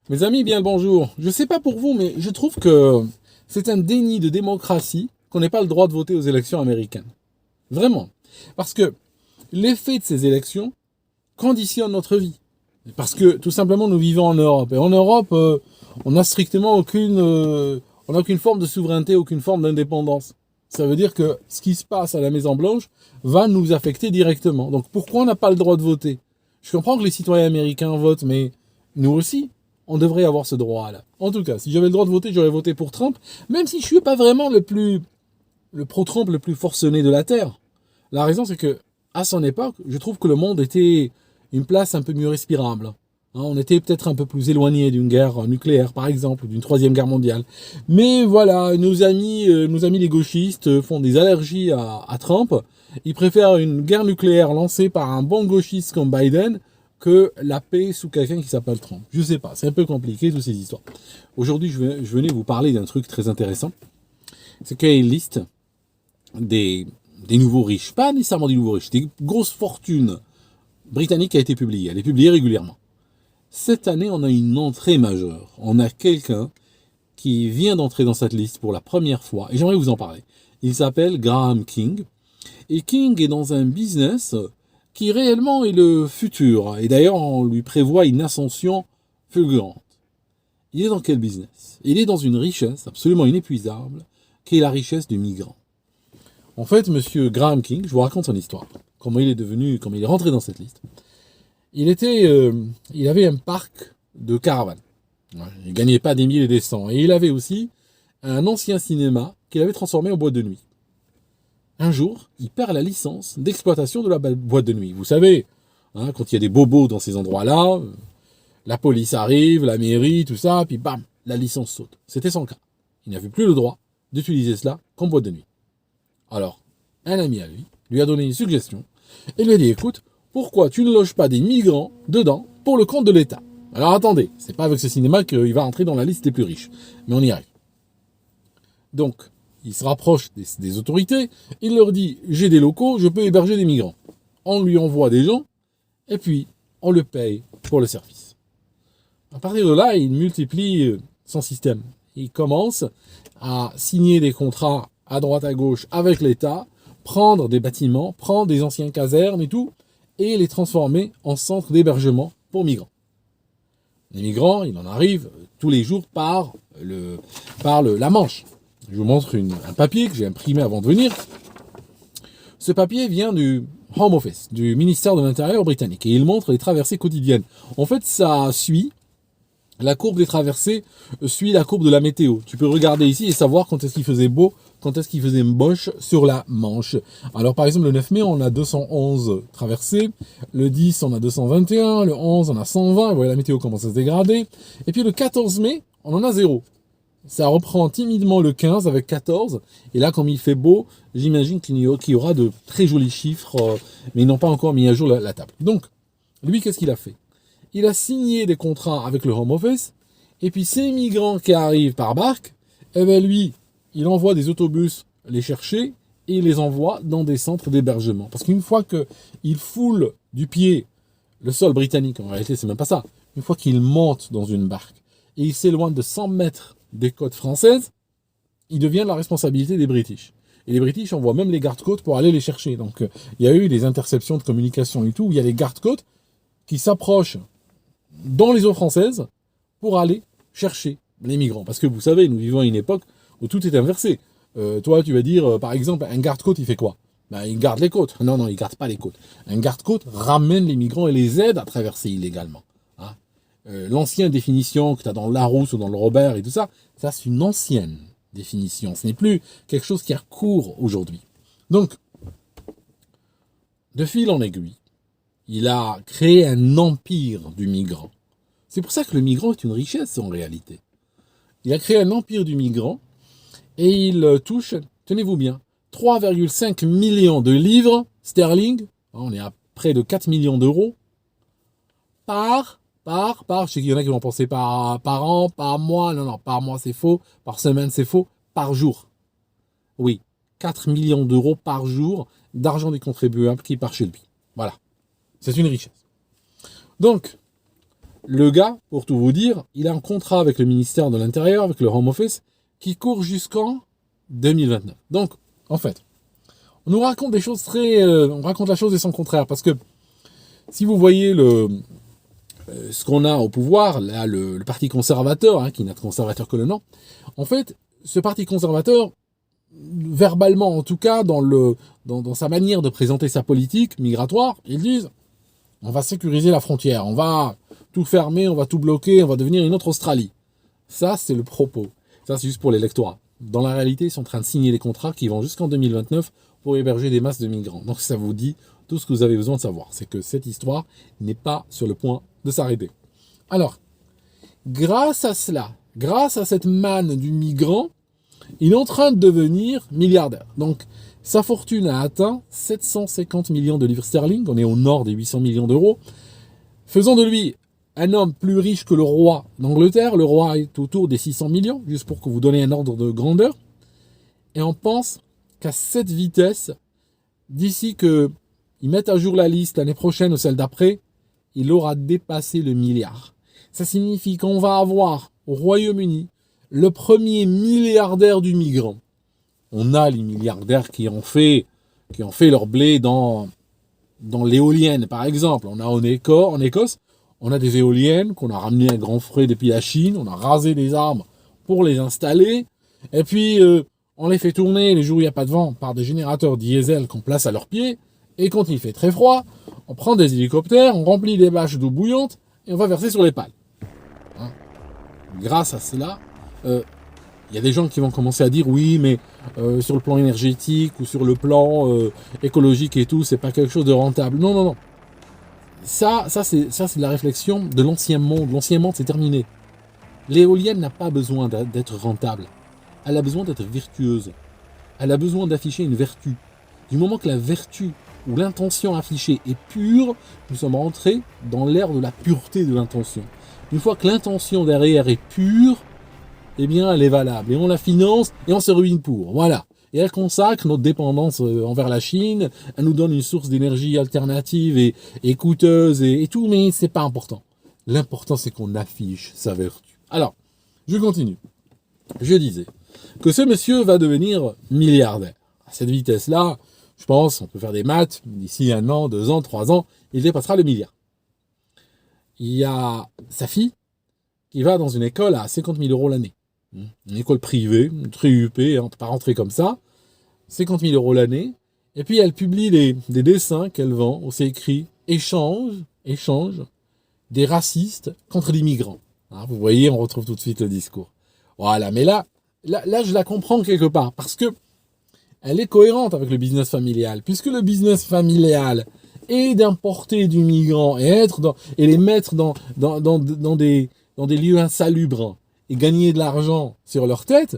Mes amis, bien le bonjour. Je sais pas pour vous, mais je trouve que c'est un déni de démocratie qu'on n'ait pas le droit de voter aux élections américaines. Vraiment. Parce que l'effet de ces élections conditionne notre vie. Parce que tout simplement, nous vivons en Europe. Et en Europe, on n'a strictement on n'a aucune forme de souveraineté, aucune forme d'indépendance. Ça veut dire que ce qui se passe à la Maison-Blanche va nous affecter directement. Donc pourquoi on n'a pas le droit de voter? Je comprends que les citoyens américains votent, mais nous aussi, on devrait avoir ce droit-là. En tout cas, si j'avais le droit de voter, j'aurais voté pour Trump, même si je suis pas vraiment le pro-Trump le plus forcené de la Terre. La raison, c'est que, à son époque, je trouve que le monde était une place un peu mieux respirable. On était peut-être un peu plus éloigné d'une guerre nucléaire, par exemple, d'une troisième guerre mondiale. Mais voilà, nos amis les gauchistes font des allergies à Trump. Ils préfèrent une guerre nucléaire lancée par un bon gauchiste comme Biden que la paix sous quelqu'un qui s'appelle Trump. Je sais pas, c'est un peu compliqué, toutes ces histoires. Aujourd'hui, je venais vous parler d'un truc très intéressant. C'est qu'il y a une liste des nouveaux riches, pas nécessairement des nouveaux riches, des grosses fortunes britanniques qui a été publiée. Elle est publiée régulièrement. Cette année, on a une entrée majeure. On a quelqu'un qui vient d'entrer dans cette liste pour la première fois, et j'aimerais vous en parler. Il s'appelle Graham King, et King est dans un business qui réellement est le futur, et d'ailleurs on lui prévoit une ascension fulgurante. Il est dans quel business? Il est dans une richesse absolument inépuisable, qui est la richesse du migrant. En fait, monsieur Graham King, je vous raconte son histoire, comment il est rentré dans cette liste. Il avait un parc de caravanes. Il gagnait pas des mille et des cents. Et il avait aussi un ancien cinéma qu'il avait transformé en boîte de nuit. Un jour, il perd la licence d'exploitation de la boîte de nuit. Vous savez, quand il y a des bobos dans ces endroits-là, la police arrive, la mairie, tout ça, puis bam, la licence saute. C'était son cas. Il n'avait plus le droit d'utiliser cela comme boîte de nuit. Alors, un ami à lui a donné une suggestion et lui a dit, écoute, pourquoi tu ne loges pas des migrants dedans pour le compte de l'État? Alors attendez, c'est pas avec ce cinéma qu'il va entrer dans la liste des plus riches, mais on y arrive. Donc, il se rapproche des autorités, il leur dit, j'ai des locaux, je peux héberger des migrants. On lui envoie des gens, et puis on le paye pour le service. À partir de là, il multiplie son système. Il commence à signer des contrats à droite à gauche avec l'État, prendre des bâtiments, prendre des anciennes casernes et tout, et les transformer en centres d'hébergement pour migrants. Les migrants, il en arrive tous les jours par la Manche. Je vous montre un papier que j'ai imprimé avant de venir. Ce papier vient du Home Office, du ministère de l'Intérieur britannique, et il montre les traversées quotidiennes. En fait, ça suit la courbe des traversées, suit la courbe de la météo. Tu peux regarder ici et savoir quand est-ce qu'il faisait beau, quand est-ce qu'il faisait moche sur la Manche. Alors par exemple, le 9 mai, on a 211 traversées, le 10, on a 221, le 11, on a 120, vous voyez, la météo commence à se dégrader. Et puis le 14 mai, on en a 0. Ça reprend timidement le 15 avec 14. Et là, comme il fait beau, j'imagine qu'il y aura de très jolis chiffres, mais ils n'ont pas encore mis à jour la table. Donc, lui, qu'est-ce qu'il a fait? Il a signé des contrats avec le Home Office, et puis ces migrants qui arrivent par barque, eh ben lui, il envoie des autobus les chercher, et il les envoie dans des centres d'hébergement. Parce qu'une fois qu'il foule du pied le sol britannique, en réalité c'est même pas ça, une fois qu'il monte dans une barque, et il s'éloigne de 100 mètres des côtes françaises, il devient la responsabilité des British. Et les British envoient même les gardes-côtes pour aller les chercher. Donc il y a eu des interceptions de communication et tout, où il y a les gardes-côtes qui s'approchent dans les eaux françaises pour aller chercher les migrants. Parce que vous savez, nous vivons à une époque où tout est inversé. Toi, tu vas dire, par exemple, un garde-côte, il fait quoi? Il garde les côtes. Non, il garde pas les côtes. Un garde-côte ramène les migrants et les aide à traverser illégalement. L'ancienne définition que tu as dans le Larousse ou dans le Robert et tout ça, ça c'est une ancienne définition. Ce n'est plus quelque chose qui a cours aujourd'hui. Donc, de fil en aiguille, il a créé un empire du migrant. C'est pour ça que le migrant est une richesse en réalité. Il a créé un empire du migrant et il touche, tenez-vous bien, 3,5 millions de livres sterling, on est à près de 4 millions d'euros, je sais qu'il y en a qui vont penser par an, par mois, non, par mois c'est faux, par semaine c'est faux, par jour. Oui, 4 millions d'euros par jour d'argent des contribuables qui part chez lui. Voilà, c'est une richesse. Donc, le gars, pour tout vous dire, il a un contrat avec le ministère de l'Intérieur, avec le Home Office, qui court jusqu'en 2029. Donc, en fait, on nous raconte des choses on raconte la chose et son contraire, parce que si vous voyez ce qu'on a au pouvoir, là, le parti conservateur, hein, qui n'a de conservateur que le nom, en fait, ce parti conservateur, verbalement en tout cas, dans sa manière de présenter sa politique migratoire, ils disent, on va sécuriser la frontière, on va tout fermer, on va tout bloquer, on va devenir une autre Australie. Ça, c'est le propos. Ça, c'est juste pour l'électorat. Dans la réalité, ils sont en train de signer des contrats qui vont jusqu'en 2029 pour héberger des masses de migrants. Donc ça vous dit tout ce que vous avez besoin de savoir. C'est que cette histoire n'est pas sur le point de s'arrêter. Alors, grâce à cela, grâce à cette manne du migrant, il est en train de devenir milliardaire. Donc, sa fortune a atteint 750 millions de livres sterling. On est au nord des 800 millions d'euros. Faisant de lui un homme plus riche que le roi d'Angleterre. Le roi est autour des 600 millions, juste pour que vous donniez un ordre de grandeur. Et on pense qu'à cette vitesse, d'ici qu'ils mettent à jour la liste l'année prochaine ou celle d'après, il aura dépassé le milliard. Ça signifie qu'on va avoir au Royaume-Uni le premier milliardaire du migrant. On a les milliardaires qui ont fait leur blé dans l'éolienne, par exemple. On a en Écosse, on a des éoliennes qu'on a ramenées à grands frais depuis la Chine. On a rasé des arbres pour les installer. Et puis, on les fait tourner les jours où il n'y a pas de vent par des générateurs diesel qu'on place à leurs pieds. Et quand il fait très froid, on prend des hélicoptères, on remplit des bâches d'eau bouillante et on va verser sur les pales. Hein. Grâce à cela, il y a des gens qui vont commencer à dire oui, mais sur le plan énergétique ou sur le plan écologique et tout, c'est pas quelque chose de rentable. Non, non, non. Ça c'est de la réflexion de l'ancien monde. L'ancien monde, c'est terminé. L'éolienne n'a pas besoin d'être rentable. Elle a besoin d'être vertueuse. Elle a besoin d'afficher une vertu. Du moment que la vertu ou l'intention affichée est pure, nous sommes rentrés dans l'ère de la pureté de l'intention. Une fois que l'intention derrière est pure, eh bien, elle est valable. Et on la finance et on se ruine pour. Voilà. Et elle consacre notre dépendance envers la Chine. Elle nous donne une source d'énergie alternative et coûteuse et tout, mais c'est pas important. L'important, c'est qu'on affiche sa vertu. Alors, je continue. Je disais que ce monsieur va devenir milliardaire. À cette vitesse-là, je pense, on peut faire des maths, d'ici 1 an, 2 ans, 3 ans, il dépassera le milliard. Il y a sa fille qui va dans une école à 50 000 euros l'année. Une école privée, très huppée, on ne peut pas rentrer comme ça. 50 000 euros l'année. Et puis elle publie des dessins qu'elle vend, où c'est écrit échange des racistes contre les migrants. Hein, vous voyez, on retrouve tout de suite le discours. Voilà, mais là, je la comprends quelque part, parce que elle est cohérente avec le business familial, puisque le business familial est d'importer du migrant et les mettre dans des lieux insalubres et gagner de l'argent sur leur tête.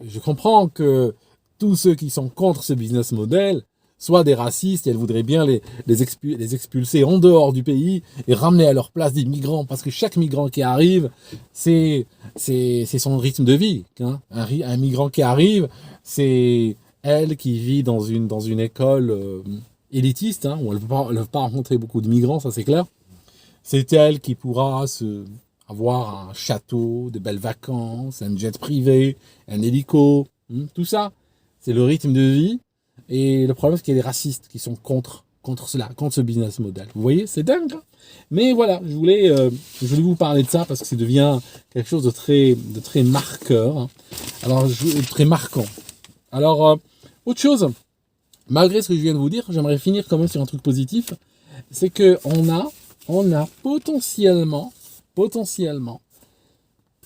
Je comprends que tous ceux qui sont contre ce business model soient des racistes et elles voudraient bien les expulser en dehors du pays et ramener à leur place des migrants, parce que chaque migrant qui arrive, c'est son rythme de vie. Hein. Un migrant qui arrive, c'est elle qui vit dans une école élitiste, hein, où elle ne peut pas rencontrer beaucoup de migrants, ça c'est clair. C'est elle qui pourra avoir un château, de belles vacances, un jet privé, un hélico, tout ça. C'est le rythme de vie. Et le problème, c'est qu'il y a des racistes qui sont contre cela, contre ce business model. Vous voyez, c'est dingue. Hein. Mais voilà, je voulais vous parler de ça parce que ça devient quelque chose de très marqueur. Hein. Alors, très marquant. Alors, autre chose, malgré ce que je viens de vous dire, j'aimerais finir quand même sur un truc positif. C'est que on a potentiellement,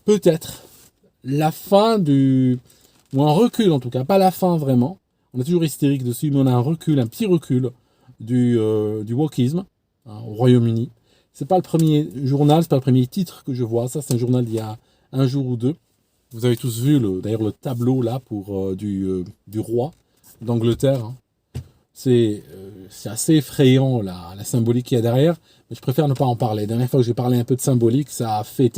peut-être, la fin ou un recul en tout cas, pas la fin vraiment. On est toujours hystérique dessus, mais on a un petit recul du wokisme hein, au Royaume-Uni. C'est pas le premier journal, c'est pas le premier titre que je vois. Ça, c'est un journal d'il y a 1 jour ou 2. Vous avez tous vu d'ailleurs le tableau là pour du roi d'Angleterre. Hein. C'est assez effrayant la symbolique qu'il y a derrière, mais je préfère ne pas en parler. La dernière fois que j'ai parlé un peu de symbolique, ça a fait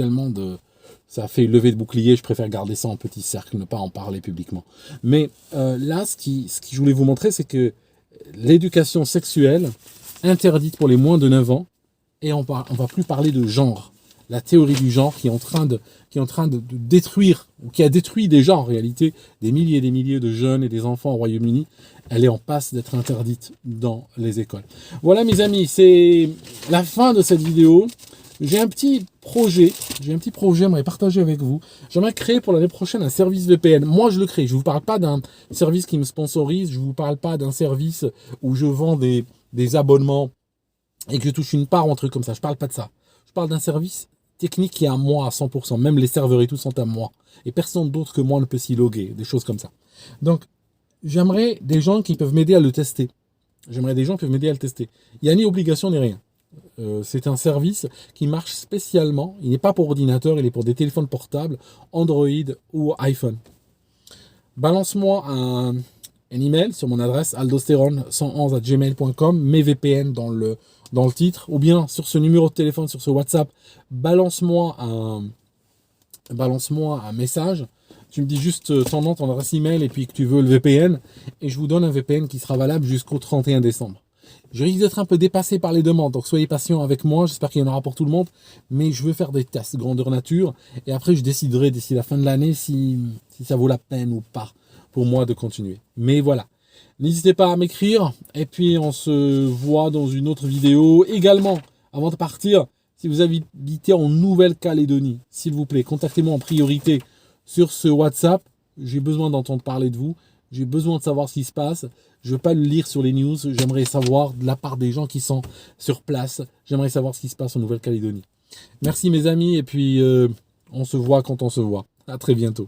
lever de bouclier, je préfère garder ça en petit cercle, ne pas en parler publiquement. Mais là, ce qui je voulais vous montrer, c'est que l'éducation sexuelle interdite pour les moins de 9 ans et on va plus parler de genre. La théorie du genre qui est en train de détruire, ou qui a détruit déjà en réalité des milliers et des milliers de jeunes et des enfants au Royaume-Uni, elle est en passe d'être interdite dans les écoles. Voilà mes amis, c'est la fin de cette vidéo. J'ai un petit projet, j'aimerais partager avec vous. J'aimerais créer pour l'année prochaine un service VPN. Moi, je le crée. Je ne vous parle pas d'un service qui me sponsorise. Je ne vous parle pas d'un service où je vends des abonnements et que je touche une part ou un truc comme ça. Je ne parle pas de ça. Je parle d'un service technique qui est à moi à 100%. Même les serveurs et tout sont à moi. Et personne d'autre que moi ne peut s'y loguer. Des choses comme ça. Donc, j'aimerais des gens qui peuvent m'aider à le tester. Il n'y a ni obligation ni rien. C'est un service qui marche spécialement. Il n'est pas pour ordinateur, il est pour des téléphones portables, Android ou iPhone. Balance-moi un email sur mon adresse aldosterone111@gmail.com, mes VPN dans le titre, ou bien sur ce numéro de téléphone, sur ce WhatsApp, balance-moi un message. Tu me dis juste ton nom, ton adresse email et puis que tu veux le VPN, et je vous donne un VPN qui sera valable jusqu'au 31 décembre. Je risque d'être un peu dépassé par les demandes, donc soyez patient avec moi, j'espère qu'il y en aura pour tout le monde, mais je veux faire des tests grandeur nature, et après je déciderai d'ici la fin de l'année si ça vaut la peine ou pas pour moi de continuer. Mais voilà, n'hésitez pas à m'écrire, et puis on se voit dans une autre vidéo. Également, avant de partir, si vous habitez en Nouvelle-Calédonie, s'il vous plaît, contactez-moi en priorité sur ce WhatsApp, j'ai besoin d'entendre parler de vous. J'ai besoin de savoir ce qui se passe. Je ne veux pas le lire sur les news. J'aimerais savoir de la part des gens qui sont sur place. J'aimerais savoir ce qui se passe en Nouvelle-Calédonie. Merci mes amis et puis on se voit quand on se voit. À très bientôt.